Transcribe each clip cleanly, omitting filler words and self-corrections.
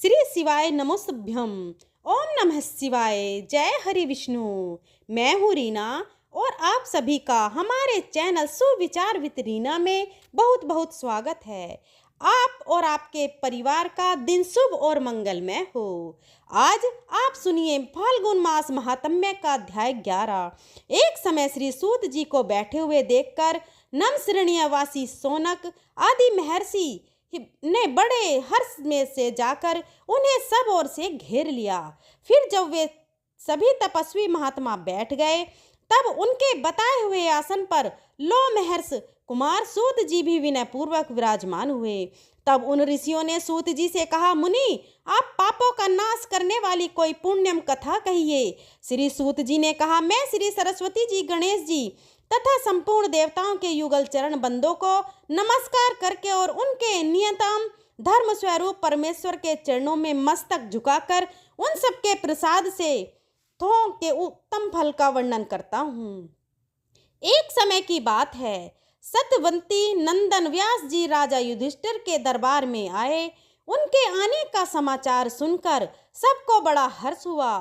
श्री शिवाय नमोस्तुभ्यम। ओम नमः शिवाय। जय हरि विष्णु। मैं हूँ रीना और आप सभी का हमारे चैनल सुविचार विद रीना में बहुत बहुत स्वागत है। आप और आपके परिवार का दिन शुभ और मंगलमय हो। आज आप सुनिए फाल्गुन मास महात्म्य का अध्याय 11। एक समय श्री सूत जी को बैठे हुए देखकर नमसरणीयवासी शौनक आदि महर्षि ने बड़े हर्ष में से जाकर उन्हें सब ओर से घेर लिया। फिर जब वे सभी तपस्वी महात्मा बैठ गए तब उनके बताए हुए आसन पर लो महर्ष कुमार सूत जी भी विनय पूर्वक विराजमान हुए। तब उन ऋषियों ने सूत जी से कहा, मुनि आप पापों का नाश करने वाली कोई पुण्यम कथा कहिए। श्री सूत जी ने कहा, मैं श्री सरस्वती जी, गणेश जी तथा संपूर्ण देवताओं के युगल चरण बंदों को नमस्कार करके और उनके नियतम धर्म स्वरूप परमेश्वर के चरणों में मस्तक झुकाकर उन सबके प्रसाद से थों के उत्तम फल का वर्णन करता हूँ। एक समय की बात है, सत्यवंती नंदन व्यास जी राजा युधिष्ठिर के दरबार में आए। उनके आने का समाचार सुनकर सबको बड़ा हर्ष हुआ।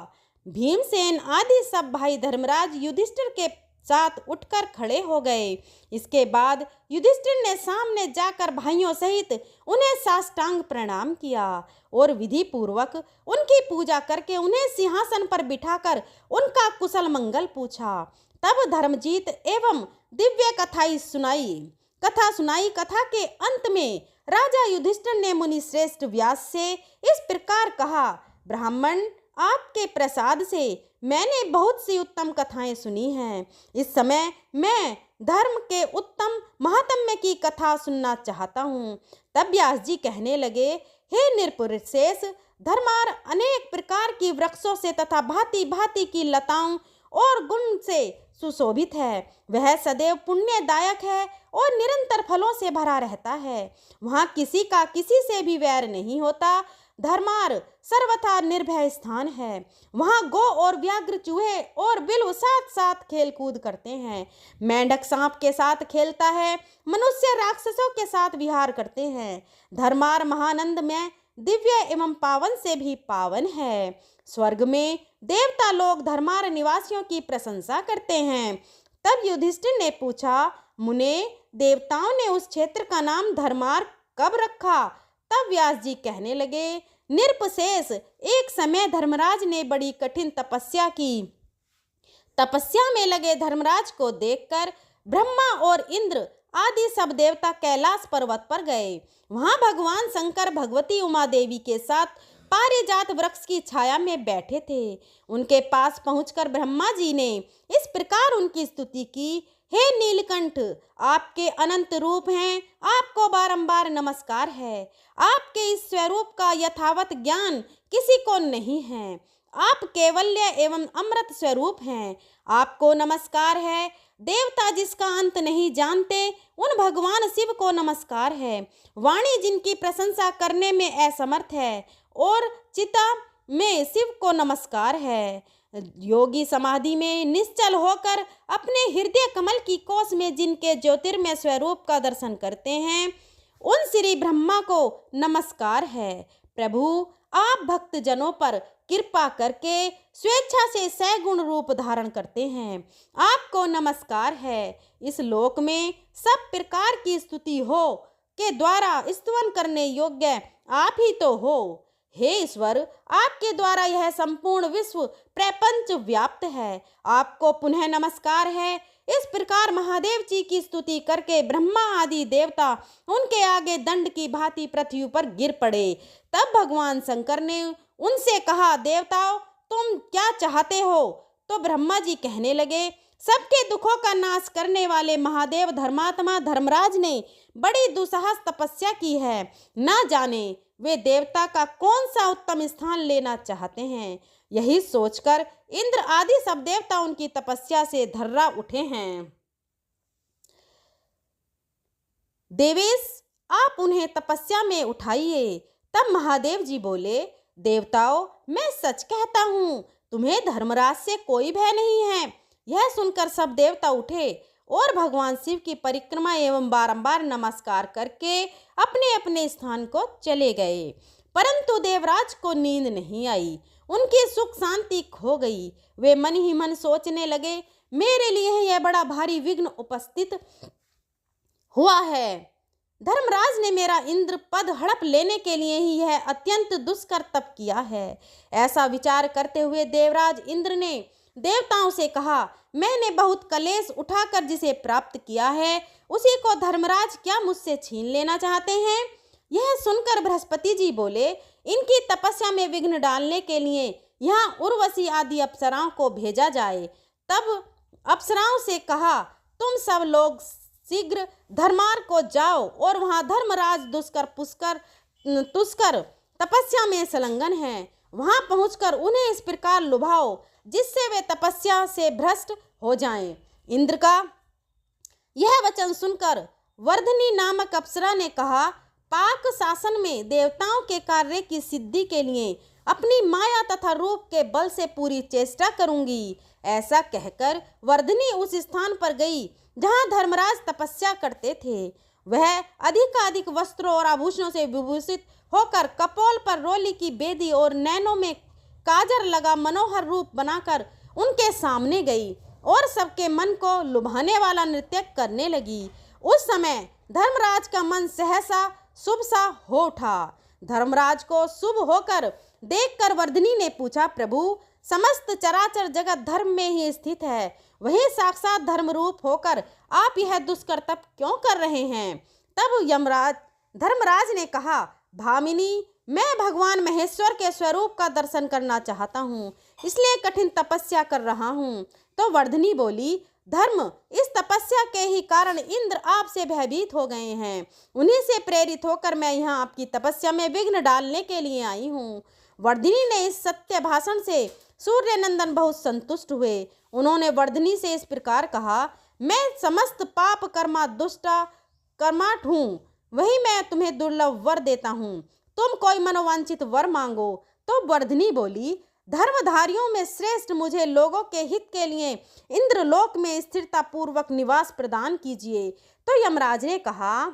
भीमसेन आदि सब भाई धर्मराज युधिष्ठिर के साथ उठकर खड़े हो गए। इसके बाद युधिष्ठिर ने सामने जाकर भाइयों सहित उन्हें साष्टांग प्रणाम किया और विधि पूर्वक उनकी पूजा करके उन्हें सिंहासन पर बिठाकर उनका कुशल मंगल पूछा। तब धर्मजीत एवं दिव्य कथा सुनाई। कथा के अंत में राजा युधिष्ठिर ने मुनि श्रेष्ठ व्यास से इस प्रकार कहा, ब्राह्मण आपके प्रसाद से मैंने बहुत सी उत्तम कथाएं सुनी हैं। इस समय मैं धर्म के उत्तम महात्म्य की कथा सुनना चाहता हूँ। तब व्यास जी कहने लगे, हे निरपुरुषेश, धर्मार अनेक प्रकार की वृक्षों से तथा भांति भांति की लताओं और गुण से सुशोभित है। वह सदैव पुण्यदायक है और निरंतर फलों से भरा रहता है। वहाँ किसी का किसी से भी वैर नहीं होता। धर्मार सर्वथा निर्भय स्थान है। वहाँ गो और व्याघ्र चूहे और बिल्व साथ साथ खेल कूद करते हैं। मेंढक सांप के साथ खेलता है। मनुष्य राक्षसों के साथ विहार करते हैं। धर्मार महानंद में दिव्य एवं पावन से भी पावन है। स्वर्ग में देवता लोग धर्मार निवासियों की प्रशंसा करते हैं। तब युधिष्ठिर ने पूछा, मुने देवताओं ने उस क्षेत्र का नाम धर्मार कब रखा? तब व्यास जी कहने लगे, निरपशेष, एक समय धर्मराज ने बड़ी कठिन तपस्या की। तपस्या में लगे धर्मराज को देखकर ब्रह्मा और इंद्र आदि सब देवता कैलाश पर्वत पर गए। वहां भगवान शंकर भगवती उमा देवी के साथ पारिजात वृक्ष की छाया में बैठे थे। उनके पास पहुंचकर ब्रह्मा जी ने इस प्रकार उनकी स्तुति की, हे नीलकंठ, आपके अनंत रूप हैं, आपको बारंबार नमस्कार है। आपके इस स्वरूप का यथावत ज्ञान किसी को नहीं है। आप केवल्य एवं अमृत स्वरूप हैं, आपको नमस्कार है। देवता जिसका अंत नहीं जानते उन भगवान शिव को नमस्कार है। वाणी जिनकी प्रशंसा करने में असमर्थ है और चिता में शिव को नमस्कार है। योगी समाधि में निश्चल होकर अपने हृदय कमल की कोष में जिनके ज्योतिर्मय स्वरूप का दर्शन करते हैं उन श्री ब्रह्मा को नमस्कार है। प्रभु, आप भक्त जनों पर कृपा करके स्वेच्छा से सैगुण रूप धारण करते हैं, आपको नमस्कार है। इस लोक में सब प्रकार की स्तुति हो के द्वारा स्तुवन करने योग्य आप ही तो हो। हे ईश्वर, आपके द्वारा यह संपूर्ण विश्व प्रपंच व्याप्त है, आपको पुनः नमस्कार है। इस प्रकार महादेव जी की स्तुति करके ब्रह्मा आदि देवता उनके आगे दंड की भांति पृथ्वी पर गिर पड़े। तब भगवान शंकर ने उनसे कहा, देवताओं, तुम क्या चाहते हो? तो ब्रह्मा जी कहने लगे, सबके दुखों का नाश करने वाले महादेव धर्मात्मा धर्मराज ने बड़ी दुस्साहस तपस्या की है। ना जाने वे देवता का कौन सा उत्तम स्थान लेना चाहते हैं। यही सोचकर इंद्र आदि सब देवता उनकी तपस्या से धर्रा उठे हैं। देवेश, आप उन्हें तपस्या में उठाइए। तब महादेव जी बोले, देवताओं, मैं सच कहता हूँ, तुम्हें धर्मराज से कोई भय नहीं है। यह सुनकर सब देवता उठे और भगवान शिव की परिक्रमा एवं बारंबार नमस्कार करके अपने अपने स्थान को चले गए। परंतु देवराज को नींद नहीं आई। उनकी सुख शांति खो गई। वे मन ही मन सोचने लगे, मेरे लिए यह बड़ा भारी विघ्न उपस्थित हुआ है। धर्मराज ने मेरा इंद्र पद हड़प लेने के लिए ही यह अत्यंत दुष्कर तप किया है। ऐसा विचार करते हुए देवराज इंद्र ने देवताओं से कहा, मैंने बहुत कलेश उठाकर जिसे प्राप्त किया है उसी को धर्मराज क्या मुझसे छीन लेना चाहते हैं। यह सुनकर बृहस्पति जी बोले, इनकी तपस्या में विघ्न डालने के लिए यहाँ उर्वशी आदि अप्सराओं को भेजा जाए। तब अप्सराओं से कहा, तुम सब लोग शीघ्र धर्मार को जाओ और वहाँ धर्मराज तुष्कर तपस्या में संलग्न हैं। वहाँ पहुंचकर उन्हें इस प्रकार लुभाओ जिससे वे तपस्या से भ्रष्ट हो जाएं। इंद्र का यह वचन सुनकर वर्धनी नामक अप्सरा ने कहा, पाक शासन में देवताओं के कार्य की सिद्धि के लिए अपनी माया तथा रूप के बल से पूरी चेष्टा करूंगी। ऐसा कहकर वर्धनी उस स्थान पर गई जहां धर्मराज तपस्या करते थे। वह अधिकाधिक वस्त्रों और आभूषणों से विभूषित होकर कपोल पर रोली की बेदी और नैनों में काजर लगा मनोहर रूप बनाकर उनके सामने गई और सबके मन को लुभाने वाला नृत्य करने लगी। उस समय धर्मराज का मन सहसा शुभ सा हो उठा। धर्मराज को शुभ होकर देखकर वर्धनी ने पूछा, प्रभु, समस्त चराचर जगत धर्म में ही स्थित है, वही साक्षात धर्म रूप होकर आप यह दुष्कर तप क्यों कर रहे हैं। तब धर्मराज ने कहा, भामिनी, मैं भगवान महेश्वर के स्वरूप का दर्शन करना चाहता हूँ, इसलिए कठिन तपस्या कर रहा हूँ। तो वर्धनी बोली, धर्म, इस तपस्या के ही कारण इंद्र आपसे भयभीत हो गए हैं। उन्हीं से प्रेरित होकर मैं यहाँ आपकी तपस्या में विघ्न डालने के लिए आई हूँ। वर्धनी ने इस सत्य भाषण से सूर्यनंदन बहुत संतुष्ट हुए। उन्होंने वर्धनी से इस प्रकार कहा, मैं समस्त पाप दुष्टा कर्माठ हूँ, वही मैं तुम्हें दुर्लभ वर देता हूँ। तुम कोई मनोवांछित वर मांगो। तो वर्धनी बोली, धर्मधारियों में श्रेष्ठ मुझे लोगों के हित के लिए इंद्रलोक में स्थिरता पूर्वक निवास प्रदान कीजिए। तो यमराज ने कहा,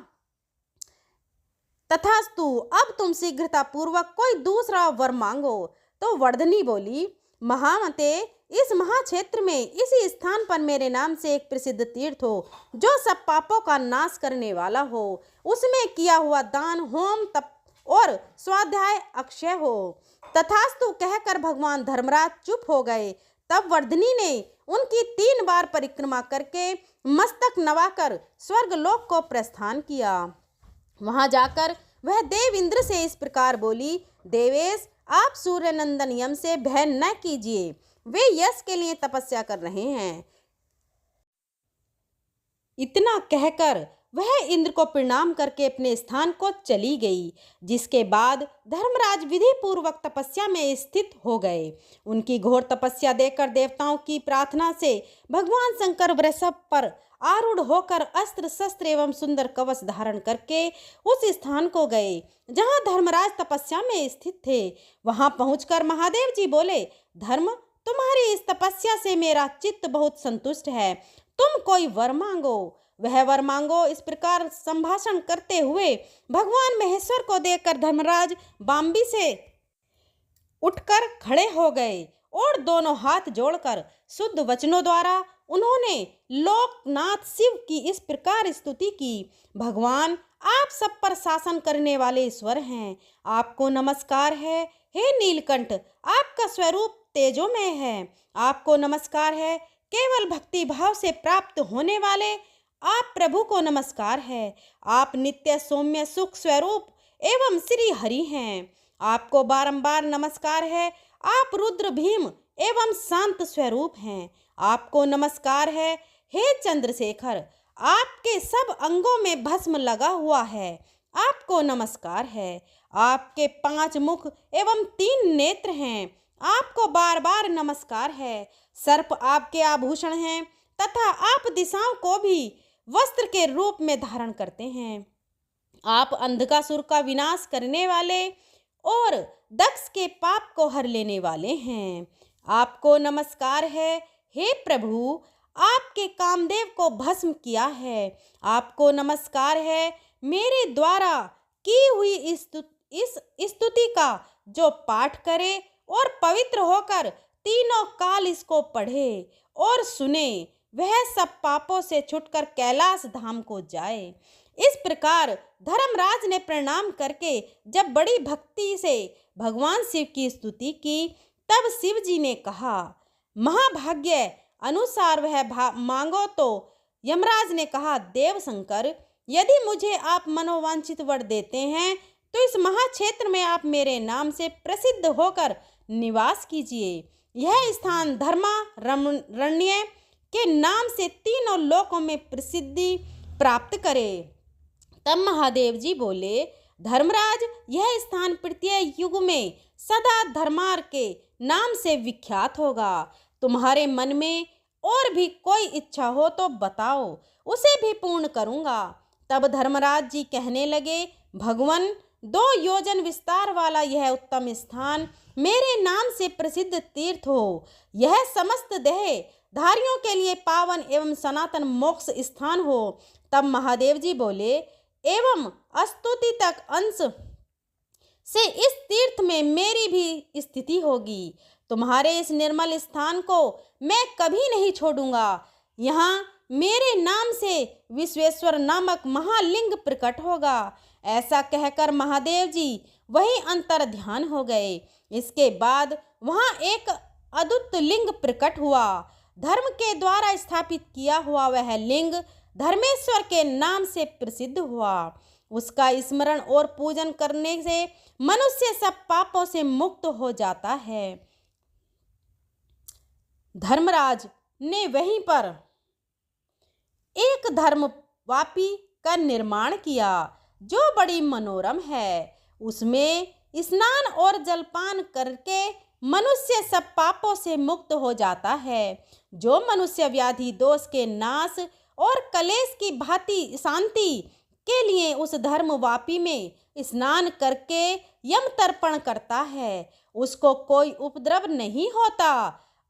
तथास्तु, अब तुम शीघ्रता पूर्वक कोई दूसरा वर मांगो। तो वर्धनी बोली, महामते, इस महाक्षेत्र में इसी स्थान पर मेरे नाम से एक प्रसिद्ध तीर्थ हो जो सब पापों का नाश करने वाला हो। उसमें किया हुआ दान, होम, तप और स्वाध्याय अक्षय हो। तथास्तु कहकर भगवान धर्मराज चुप हो गए। तब वर्धनी ने उनकी 3 बार परिक्रमा करके मस्तक नवाकर स्वर्गलोक को प्रस्थान किया। वहां जाकर वह देव इंद्र से इस प्रकार बोली, देवेश, आप सूर्यनंदन यम से भय न कीजिए, वे यश के लिए तपस्या कर रहे हैं। इतना कहकर वह इंद्र को प्रणाम करके अपने स्थान को चली गई। जिसके बाद धर्मराज विधि पूर्वक तपस्या में स्थित हो गए। उनकी घोर तपस्या देखकर देवताओं की प्रार्थना से भगवान शंकर वृषभ पर आरूढ़ होकर अस्त्र शस्त्र एवं सुंदर कवच धारण करके उस स्थान को गए जहां धर्मराज तपस्या में स्थित थे। वहां पहुंचकर महादेव जी बोले, धर्म, तुम्हारी इस तपस्या से मेरा चित्त बहुत संतुष्ट है। तुम कोई वर मांगो। वह वर मांगो। इस प्रकार संभाषण करते हुए भगवान महेश्वर को देखकर धर्मराज बाम्बी से उठकर खड़े हो गए और दोनों हाथ जोड़कर शुद्ध वचनों द्वारा उन्होंने लोकनाथ शिव की इस प्रकार स्तुति की, भगवान, आप सब पर शासन करने वाले ईश्वर हैं। आपको नमस्कार है। हे नीलकंठ, आपका स्वरूप तेजोमय है। आपको नमस्कार है। केवल भक्ति भाव से प्राप्त होने वाले आप प्रभु को नमस्कार है। आप नित्य सौम्य सुख स्वरूप एवं श्री हरि हैं। आपको बारंबार नमस्कार है। आप रुद्र भीम एवं शांत स्वरूप हैं। आपको नमस्कार है। हे चंद्रशेखर, आपके सब अंगों में भस्म लगा हुआ है। आपको नमस्कार है। आपके 5 मुख एवं 3 नेत्र हैं। आपको बार बार नमस्कार है। सर्प आपके आभूषण हैं तथा आप दिशाओं को भी वस्त्र के रूप में धारण करते हैं। आप अंधकासुर का विनाश करने वाले और दक्ष के पाप को हर लेने वाले हैं। आपको नमस्कार है। हे प्रभु, आपके कामदेव को भस्म किया है। आपको नमस्कार है। मेरे द्वारा की हुई इस स्तुति का जो पाठ करे और पवित्र होकर तीनों काल इसको पढ़े और सुने, वह सब पापों से छुटकर कैलाश धाम को जाए। इस प्रकार धर्मराज ने प्रणाम करके जब बड़ी भक्ति से भगवान शिव की स्तुति की, तब शिव जी ने कहा, महाभाग्य अनुसार वह मांगो। तो यमराज ने कहा, देव शंकर, यदि मुझे आप मनोवांछित वर देते हैं तो इस महाक्षेत्र में आप मेरे नाम से प्रसिद्ध होकर निवास कीजिए। यह स्थान धर्मारण्य के नाम से तीनों लोकों में प्रसिद्धि प्राप्त करे। तब महादेव जी बोले, धर्मराज, यह स्थान तृतीय युग में सदा धर्मार के नाम से विख्यात होगा। तुम्हारे मन में और भी कोई इच्छा हो तो बताओ, उसे भी पूर्ण करूंगा। तब धर्मराज जी कहने लगे, भगवान, 2 योजन विस्तार वाला यह उत्तम स्थान मेरे नाम से प्रसिद्ध तीर्थ हो। यह समस्त देह धारियों के लिए पावन एवं सनातन मोक्ष स्थान हो। तब महादेव जी बोले, एवं स्तुति तक अंश से इस तीर्थ में मेरी भी स्थिति होगी। तुम्हारे इस निर्मल स्थान को मैं कभी नहीं छोड़ूंगा। यहाँ मेरे नाम से विश्वेश्वर नामक महालिंग प्रकट होगा। ऐसा कहकर महादेव जी वही अंतर ध्यान हो गए। इसके बाद वहाँ एक अद्भुत लिंग प्रकट हुआ। धर्म के द्वारा स्थापित किया हुआ वह लिंग धर्मेश्वर के नाम से प्रसिद्ध हुआ। उसका स्मरण और पूजन करने से मनुष्य सब पापों से मुक्त हो जाता है। धर्मराज ने वहीं पर एक धर्मवापी का निर्माण किया जो बड़ी मनोरम है। उसमें स्नान और जलपान करके मनुष्य सब पापों से मुक्त हो जाता है। जो मनुष्य व्याधि दोष के नाश और कलेश की भांति शांति के लिए उस धर्मवापी में स्नान करके यम तर्पण करता है, उसको कोई उपद्रव नहीं होता।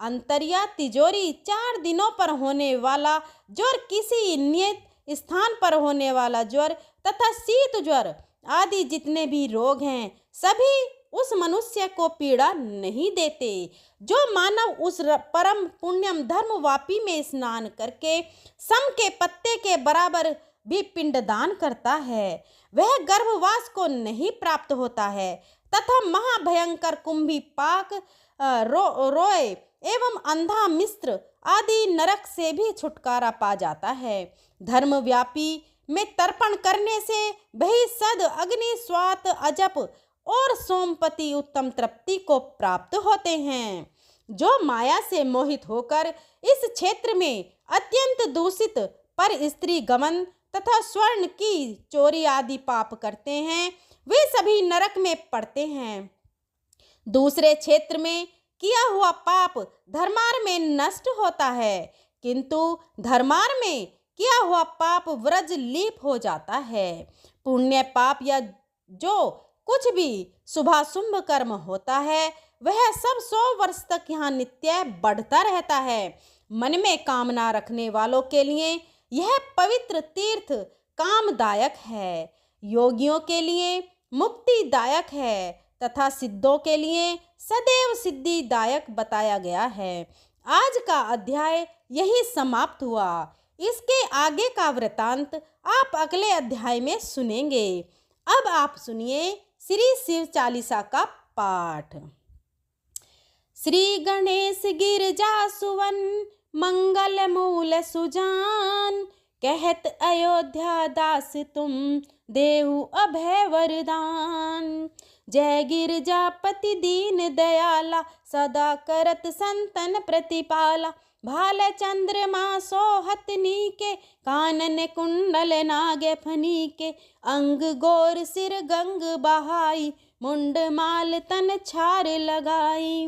अंतरिया, तिजोरी, 4 दिनों पर होने वाला ज्वर, किसी नियत स्थान पर होने वाला ज्वर तथा शीत ज्वर आदि जितने भी रोग हैं, सभी उस मनुष्य को पीड़ा नहीं देते। जो मानव उस परम पुण्यम धर्मवापी में स्नान करके सम के पत्ते के बराबर भी पिंडदान करता है, वह गर्भवास को नहीं प्राप्त होता है तथा महाभयंकर कुंभी पाक, रोए एवं अंधा मिस्र आदि नरक से भी छुटकारा पा जाता है। धर्मव्यापी में तर्पण करने से वही सद, अग्नि, स्वात, अजप और सोमपति उत्तम तृप्ति को प्राप्त होते हैं। जो माया से मोहित होकर इस क्षेत्र में अत्यंत दूषित पर स्त्री गमन तथा स्वर्ण की चोरी आदि पाप करते हैं, वे सभी नरक में पड़ते हैं। दूसरे क्षेत्र में किया हुआ पाप धर्मार में नष्ट होता है, किंतु धर्मार में किया हुआ पाप व्रज लीप हो जाता है। पुण्य पाप या जो कुछ भी शुभाशुभ कर्म होता है, वह सब 100 वर्ष तक यहाँ नित्य बढ़ता रहता है। मन में कामना रखने वालों के लिए यह पवित्र तीर्थ कामदायक है, योगियों के लिए मुक्तिदायक है तथा सिद्धों के लिए सदैव सिद्धिदायक बताया गया है। आज का अध्याय यही समाप्त हुआ। इसके आगे का वृतांत आप अगले अध्याय में सुनेंगे। अब आप सुनिए श्री शिव चालीसा का पाठ। श्री गणेश गिरजा सुवन मंगल मूल सुजान, कहत अयोध्या दास तुम देहु अभय वरदान। जय गिरजापति दीन दयाला, सदा करत संतन प्रतिपाला। भाल चंद्रमा सोहत नीके, कानन कुंडल नागे फनीके। अंग गोर सिर गंग बहाई, मुंड माल तन छार लगाई।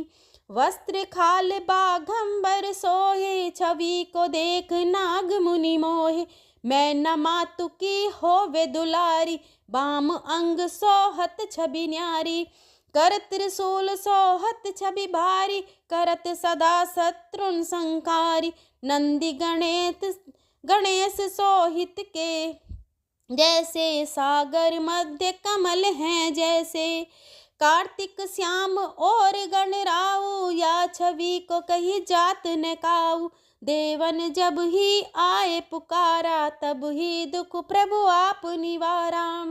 वस्त्र खाल बाघंबर सोहे, छवि को देख नाग मुनि मोहे। मैं न मातु की होवे दुलारी, बाम अंग सोहत छवि न्यारी। कर त्रिशूल सोहत छवि भारी, करत सदा शत्रुन संकारी। नंदी गणेश सोहित के, जैसे सागर मध्य कमल हैं, जैसे कार्तिक श्याम और गणराऊ, या छवि को कही जात न काऊ। देवन जब ही आए पुकारा, तब ही दुख प्रभु आप निवारा।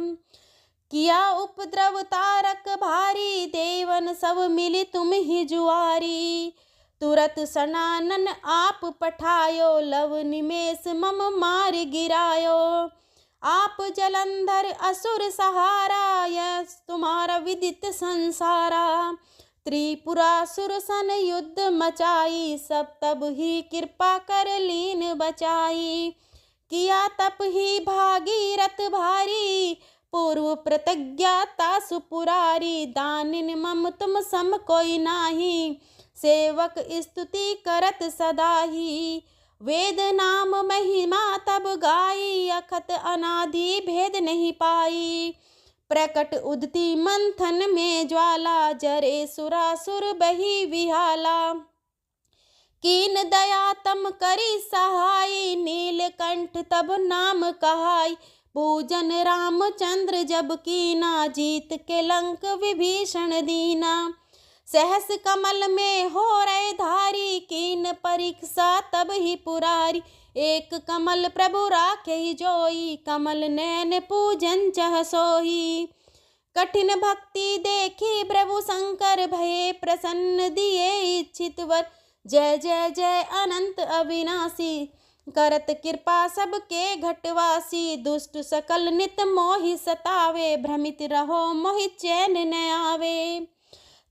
किया उपद्रव तारक भारी, देवन सब मिली तुम ही जुआरी। तुरत सनानन आप पठायो, लव निमेष मम मार गिरायो। आप जलंधर असुर सहारा, यस तुम्हारा विदित संसारा। त्रिपुरासुर सन युद्ध मचाई, सब तब ही कृपा कर लीन बचाई। किया तप ही भागीरथ भारी, पूर्व प्रतिज्ञा तासु पुरारी। दानिन मम तुम सम कोई नाही, सेवक स्तुति करत सदा ही। वेद नाम महिमा तब गाई, अखत अनादि भेद नहीं पाई। प्रकट उदती मंथन में ज्वाला, जरे सुरासुर बही विहाला। कीन दया तम करी सहाय, नीलकंठ तब नाम कहाई। पूजन रामचंद्र जब कीना, जीत के लंक विभीषण दीना। सहस कमल में हो रहे धारी, कीन परीक्षा तब ही पुरारी। एक कमल प्रभु राखे ही जोई, कमल नैन पूजन चह सोही। कठिन भक्ति देखी प्रभु शंकर, भये प्रसन्न दिए इच्छित वर। जय जय जय अनंत अविनाशी, करत कृपा सबके घटवासी। दुष्ट सकल नित मोहि सतावे, भ्रमित रहो मोहि चैन न आवे।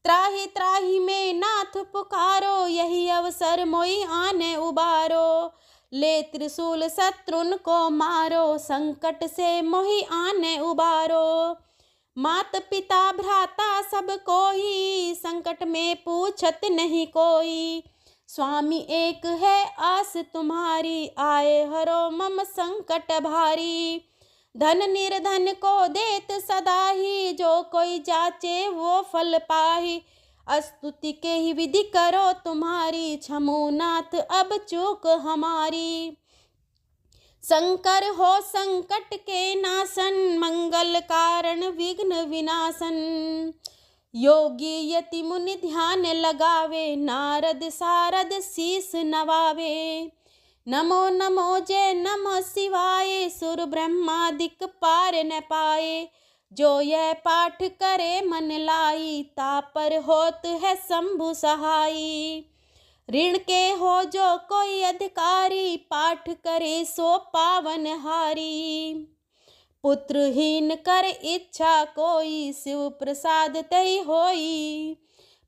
त्राहि त्राहि में नाथ पुकारो, यही अवसर मोहि आने उबारो। ले त्रिशूल शत्रुन को मारो, संकट से मोहि आने उबारो। मात पिता भ्राता सब कोई, संकट में पूछत नहीं कोई। स्वामी एक है आस तुम्हारी, आए हरो मम संकट भारी। धन निर्धन को देत सदा ही, जो कोई जाचे वो फल पाही। स्तुति के ही विधि करो तुम्हारी, क्षमो नाथ अब चूक हमारी। शंकर हो संकट के नाशन, मंगल कारण विघ्न विनाशन। योगी यति मुनि ध्यान लगावे, नारद सारद शीस नवावे। नमो नमो जय नमः शिवाय, सुर ब्रह्मादिक पार न पाए। जो यह पाठ करे मन लाई, तापर होत है शंभु सहाई। ऋण के हो जो कोई अधिकारी, पाठ करे सो पावन हारी। पुत्रहीन कर इच्छा कोई, शिव प्रसाद तई होई।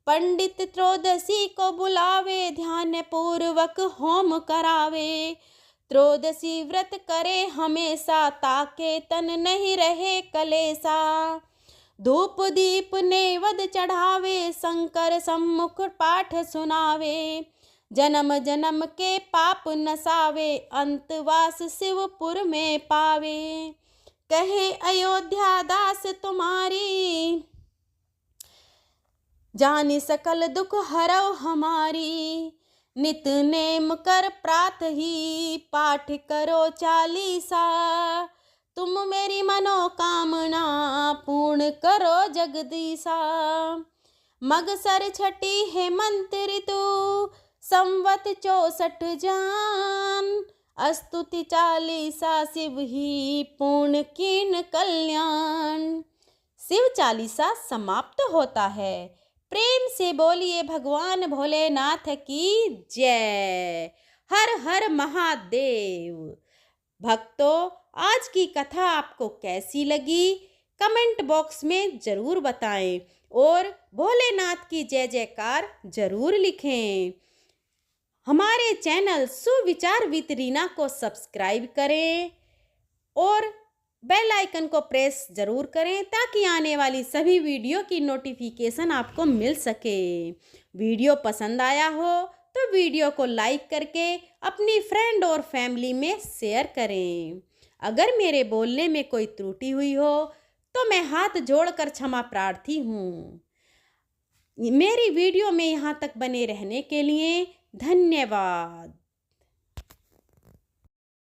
पंडित त्रयोदशी को बुलावे, ध्यान पूर्वक होम करावे। त्रयोदशी व्रत करे हमेशा, ताके तन नहीं रहे कलेसा। धूप दीप नेवद चढ़ावे, शंकर सम्मुख पाठ सुनावे। जन्म जन्म के पाप नसावे, अंतवास शिवपुर में पावे। कहे अयोध्या दास तुम्हारी, जानी सकल दुख हरव हमारी। नित नेम कर प्रात ही, पाठ करो चालीसा। तुम मेरी मनोकामना, पूर्ण करो जगदीसा। मगसर छठी हेमंत ऋतु, संवत 64 जान। स्तुति चालीसा शिव ही, पूर्ण कीन कल्याण। शिव चालीसा समाप्त होता है। प्रेम से बोलिए भगवान भोलेनाथ की जय। हर हर महादेव। भक्तों, आज की कथा आपको कैसी लगी कमेंट बॉक्स में ज़रूर बताएं और भोलेनाथ की जय जयकार ज़रूर लिखें। हमारे चैनल सुविचार विद रीना को सब्सक्राइब करें और बेल आइकन को प्रेस ज़रूर करें, ताकि आने वाली सभी वीडियो की नोटिफिकेशन आपको मिल सके। वीडियो पसंद आया हो तो वीडियो को लाइक करके अपनी फ्रेंड और फैमिली में शेयर करें। अगर मेरे बोलने में कोई त्रुटि हुई हो तो मैं हाथ जोड़कर क्षमा प्रार्थी हूँ। मेरी वीडियो में यहाँ तक बने रहने के लिए धन्यवाद।